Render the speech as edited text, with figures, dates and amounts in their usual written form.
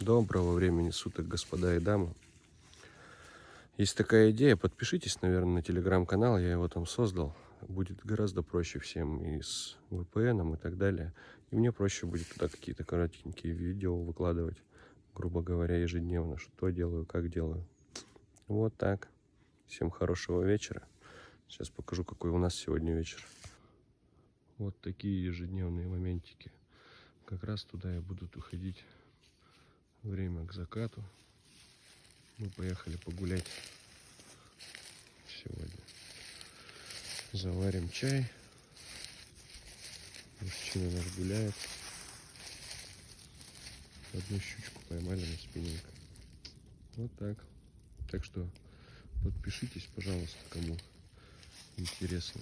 Доброго времени суток, господа и дамы. Есть такая идея, подпишитесь, наверное, на телеграм-канал, я его там создал. Будет гораздо проще всем и с VPN и так далее. И мне проще будет туда какие-то коротенькие видео выкладывать, грубо говоря, ежедневно, что делаю, как делаю. Вот так. Всем хорошего вечера. Сейчас покажу, какой у нас сегодня вечер. Вот такие ежедневные моментики. Как раз туда и будут уходить. Время к закату. Мы поехали погулять сегодня. Заварим чай. Мужчина наш гуляет. Одну щучку поймали на спиннинг. Вот так. Так что подпишитесь, пожалуйста, кому интересно.